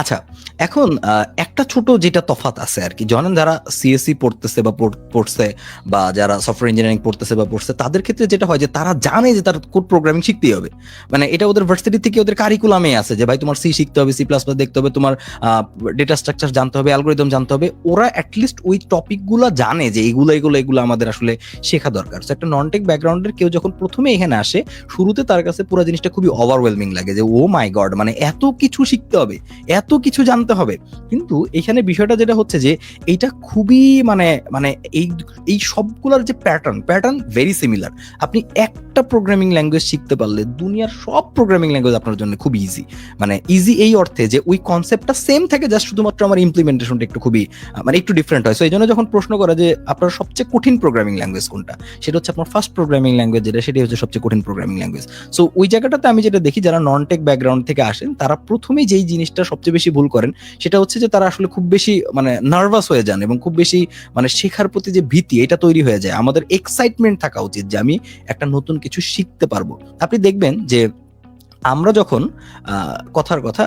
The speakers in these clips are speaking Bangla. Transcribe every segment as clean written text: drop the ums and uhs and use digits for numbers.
আচ্ছা, এখন একটা ছোট যেটা তফাৎ আছে আরকি। জানেন যারা সিএসই পড়তেছে বা পড়ছে বা যারা সফটওয়্যার ইঞ্জিনিয়ারিং পড়তেছে বা পড়ছে তাদের ক্ষেত্রে যেটা হয় যে তারা জানে যে তার কোড প্রোগ্রামিং শিখতেই হবে। মানে এটা ওদের ভার্সিটি থেকে ওদের কারিকুলামে আছে যে ভাই তোমার সি শিখতে হবে, সি প্লাস প্লাস দেখতে হবে, তোমার ডেটা স্ট্রাকচার জানতে হবে, অ্যালগরিদম জানতে হবে। ওরা এট লিস্ট ওই টপিকগুলা জানে যে এগুলো আমাদের আসলে শেখা দরকার। সো একটা নন টেক ব্যাকগ্রাউন্ডের কেউ যখন ১ম এ এখানে আসে, শুরুতে তার কাছে পুরা জিনিসটা খুবই ওভারওয়েলমিং লাগে যে, "ওহ মাই গড! মানে এত কিছু শিখতে হবে, এত কিছু জানতে হবে।" কিন্তু এখানে বিষয়টা যেটা হচ্ছে যে এইটা খুবই মানে মানে এই এই সবগুলার যে প্যাটার্ন ভেরি সিমিলার। আপনি একটা প্রোগ্রামিং ল্যাঙ্গুয়েজ শিখতে পারলে দুনিয়ার সব প্রোগ্রামিং ল্যাঙ্গুয়েজ আপনার জন্য খুব ইজি। মানে ইজি এই অর্থে যে ওই কনসেপ্টটা সেম থাকে, জাস্ট শুধুমাত্র আমার ইমপ্লিমেন্টেশনটা একটু খুবই মানে একটু ডিফারেন্ট হয়। সো এইজন্য যখন প্রশ্ন করা যে আপনার সবচেয়ে কঠিন প্রোগ্রামিং ল্যাঙ্গুয়েজ কোনটা? সেটা হচ্ছে আপনার ফার্স্ট প্রোগ্রামিং ল্যাঙ্গুয়েজ যেটা, সেটাই হচ্ছে সবচেয়ে কঠিন প্রোগ্রামিং ল্যাঙ্গুয়েজ। সো ওই জায়গাটাতে আমি যেটা দেখি যারা নন টেক ব্যাকগ্রাউন্ড থেকে আসেন তারা ১ম এই যেই জিনিসটা সবচেয়ে বেশি ভুল করেন সেটা হচ্ছে যে তারা আসলে খুব বেশি মানে নার্ভাস হয়ে যান এবং খুব বেশি মানে শেখার প্রতি যে ভীতি এটা তৈরি হয়ে যায়। আমাদের এক্সাইটমেন্ট থাকা উচিত যে আমি একটা নতুন কিছু শিখতে পারবো। আপনি দেখবেন যে আমরা যখন কথার কথা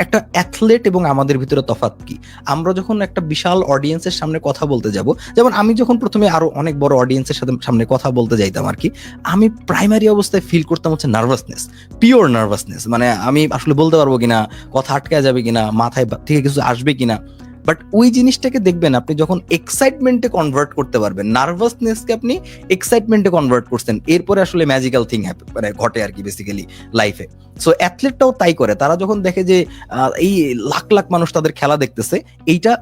একটা অ্যাথলেট এবং আমাদের ভিতরে তফাৎ কি? আমরা যখন একটা বিশাল অডিয়েন্সের সামনে কথা বলতে যাব, যেমন আমি যখন ১ম এ আরো অনেক বড় অডিয়েন্সের সামনে কথা বলতে যাইতাম আরকি। আমি প্রাইমারি অবস্থায় ফিল করতাম হচ্ছে নার্ভাসনেস, পিওর নার্ভাসনেস। মানে আমি আসলে বলতে পারবো কিনা, কথা আটকায় যাবে কিনা, মাথায় থেকে কিছু আসবে কিনা। বাট ওই জিনিসটাকে দেখবেন আপনি যখন এক্সাইটমেন্টে কনভার্ট করতে পারবেন, নার্ভাসনেসকে আপনি এক্সাইটমেন্টে কনভার্ট করছেন, এরপরে আসলে ম্যাজিক্যাল থিং মানে ঘটে আরকি বেসিক্যালি লাইফে। সো অ্যাথলেটটাও তাই করে। তারা যখন দেখে যে এই লাখ লাখ মানুষ তাদের খেলা দেখতেছে, এইটা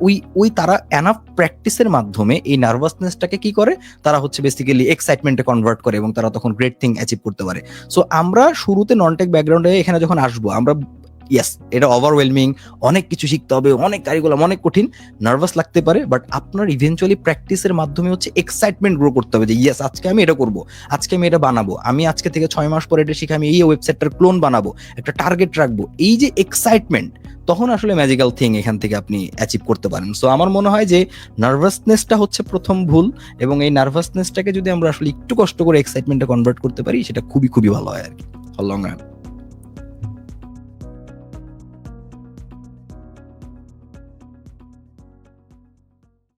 ওই তারা এনাফ প্র্যাকটিসের মাধ্যমে এই নার্ভাসনেসটাকে কি করে, তারা হচ্ছে বেসিক্যালি এক্সাইটমেন্টে কনভার্ট করে এবং তারা তখন গ্রেট থিং অ্যাচিভ করতে পারে। সো আমরা শুরুতে নন টেক ব্যাকগ্রাউন্ডে এখানে যখন আসবো, আমরা ইয়েস এটা ওভারওয়েলমিং, অনেক কিছু শিখতে হবে, অনেক কারিকুলাম, অনেক কঠিন, নার্ভাস লাগতে পারে। বাট আপনার ইভেনচুয়ালি প্র্যাকটিসের মাধ্যমে হচ্ছে এক্সাইটমেন্ট গ্রো করতে হবে যে ইয়েস আজকে আমি এটা করব, আজকে আমি এটা বানাবো, আমি আজকে থেকে ৬ মাস পরে এটা শিখে আমি এই ওয়েবসাইটটার ক্লোন বানাবো, একটা টার্গেট রাখবো। এই যে এক্সাইটমেন্ট, তখন আসলে ম্যাজিক্যাল থিং এখান থেকে আপনি অ্যাচিভ করতে পারেন। সো আমার মনে হয় যে নার্ভাসনেসটা হচ্ছে প্রথম ভুল, এবং এই নার্ভাসনেসটাকে যদি আমরা আসলে একটু কষ্ট করে এক্সাইটমেন্টে কনভার্ট করতে পারি সেটা খুবই ভালো হয় আর কি লং রান।